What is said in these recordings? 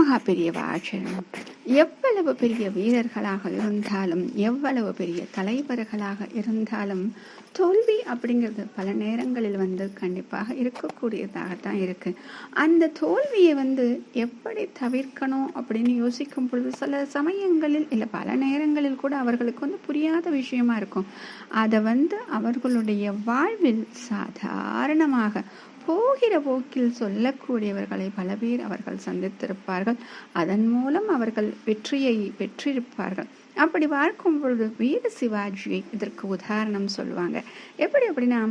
மகா பெரியவா ஆச்சரணம். எவ்வளவு பெரிய வீரர்களாக இருந்தாலும், எவ்வளவு பெரிய தலைவர்களாக இருந்தாலும், தோல்வி அப்படிங்கிறது பல நேரங்களில் கண்டிப்பாக இருக்கக்கூடியதாகத்தான் இருக்கு. அந்த தோல்வியை எப்படி தவிர்க்கணும் அப்படின்னு யோசிக்கும் பொழுது சில சமயங்களில் இல்லை பல நேரங்களில் கூட அவர்களுக்கு புரியாத விஷயமா இருக்கும். அதை அவர்களுடைய வாழ்வில் சாதாரணமாக போகிற போக்கில் சொல்லக்கூடியவர்களை பல பேர் அவர்கள் சந்தித்திருப்பார்கள். அதன் மூலம் அவர்கள் வெற்றியை பெற்றிருப்பார்கள். அப்படி பார்க்கும் பொழுது வீர சிவாஜியை இதற்கு உதாரணம் சொல்லுவாங்க. எப்படி அப்படின்னா,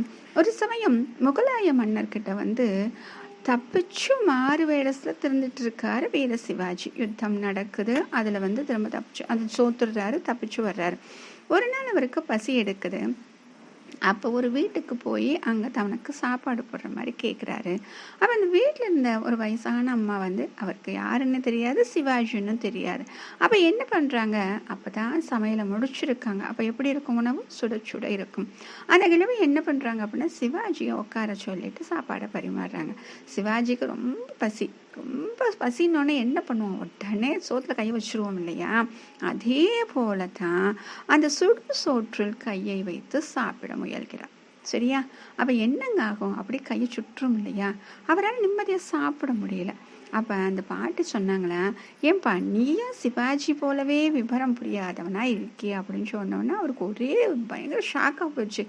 ஒரு சமயம் முகலாய மன்னர்கிட்ட தப்பிச்சு மாறு வேடத்துல திருந்துட்டு இருக்காரு வீர சிவாஜி. யுத்தம் நடக்குது, அதுல திரும்ப தப்பிச்சு அது சோத்துறாரு, தப்பிச்சு வர்றாரு. ஒரு நாள் அவருக்கு பசி எடுக்குது. அப்போ ஒரு வீட்டுக்கு போய் அங்கே தனக்கு சாப்பாடு போடுற மாதிரி கேட்குறாரு. அப்போ அந்த வீட்டில் இருந்த ஒரு வயசான அம்மா அவருக்கு யாருன்னு தெரியாது, சிவாஜின்னு தெரியாது. அப்போ என்ன பண்ணுறாங்க, அப்போ தான் சமையலை முடிச்சிருக்காங்க. அப்போ எப்படி இருக்கும் உணவு, சுட சுட இருக்கும். அந்த கிழமை என்ன பண்ணுறாங்க அப்படின்னா, சிவாஜியை உட்கார சொல்லிட்டு சாப்பாடை பரிமாறுறாங்க. சிவாஜிக்கு ரொம்ப பசின்னொன்னே என்ன பண்ணுவோம், உடனே சோத்துல கை வச்சிருவோம் இல்லையா? அதே போல தான் அந்த சுடு சோற்றில் கையை வைத்து சாப்பிட முயல்கிறார். சரியா? அப்ப என்னங்க ஆகும், அப்படி கையை சுற்றும் இல்லையா? அவரால் நிம்மதியா சாப்பிட முடியல. அப்ப அந்த பாட்டி சொன்னாங்களா, ஏன்பா நீயும் சிவாஜி போலவே விவரம் புரியாதவனா இருக்கிய அப்படின்னு சொன்னோன்னா அவருக்கு ஒரே பயங்கர ஷாக்காக போச்சு.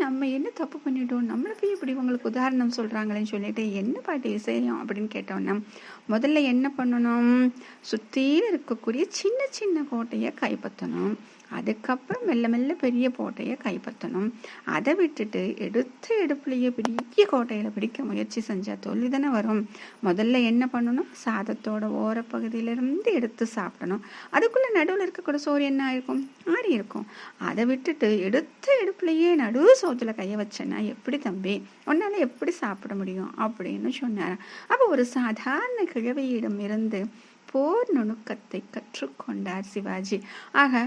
நம்ம என்ன தப்பு பண்ணிட்டோம், நம்மளுக்கு இப்படி உங்களுக்கு உதாரணம் சொல்றாங்களேன்னு சொல்லிட்டு, என்ன பாட்டி விஷயம் அப்படின்னு கேட்டோன்னா, முதல்ல என்ன பண்ணணும், சுத்தியில இருக்கக்கூடிய சின்ன சின்ன கோட்டையை கைப்பற்றணும். அதுக்கப்புறம் மெல்ல மெல்ல பெரிய கோட்டையை கைப்பற்றணும். அதை விட்டுட்டு எடுப்புலேயே பெரிய கோட்டையில பிடிக்க முயற்சி செஞ்சா தோல்வி தானே வரும். முதல்ல என்ன பண்ணணும், சாதத்தோட ஓரப்பகுதியிலிருந்து எடுத்து சாப்பிடணும். அதுக்குள்ள நடுவில் இருக்கக்கூட சோறு என்ன ஆயிருக்கும், ஆறி இருக்கும். அதை விட்டுட்டு எடுப்புலேயே நடு சோத்துல கைய வச்சேன்னா எப்படி தம்பி, உன்னால எப்படி சாப்பிட முடியும் அப்படின்னு சொன்னார். அப்போ ஒரு சாதாரண கிழவியிடம் இருந்து போர் நுணுக்கத்தை கற்றுக்கொண்டார் சிவாஜி. ஆக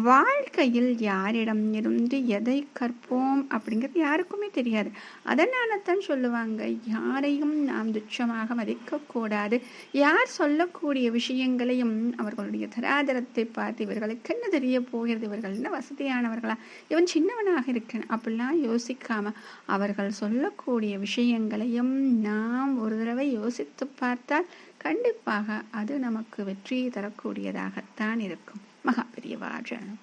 வாழ்க்கையில் யாரிடம் இருந்து எதை கற்போம் அப்படிங்கிறது யாருக்குமே தெரியாது. அதனால தான் சொல்லுவாங்க, யாரையும் நாம் துச்சமாக மதிக்கக்கூடாது. யார் சொல்லக்கூடிய விஷயங்களையும் அவர்களுடைய தராதரத்தை பார்த்து இவர்களுக்கு என்ன தெரிய போகிறது, இவர்கள் என்ன வசதியானவர்களா, இவன் சின்னவனாக இருக்கேன் அப்படிலாம் யோசிக்காம அவர்கள் சொல்லக்கூடிய விஷயங்களையும் நாம் ஒரு தடவை யோசித்து பார்த்தால் கண்டிப்பாக அது நமக்கு வெற்றியை தரக்கூடியதாகத்தான் இருக்கும். மகா பெரியவா ஆச்சரணம்.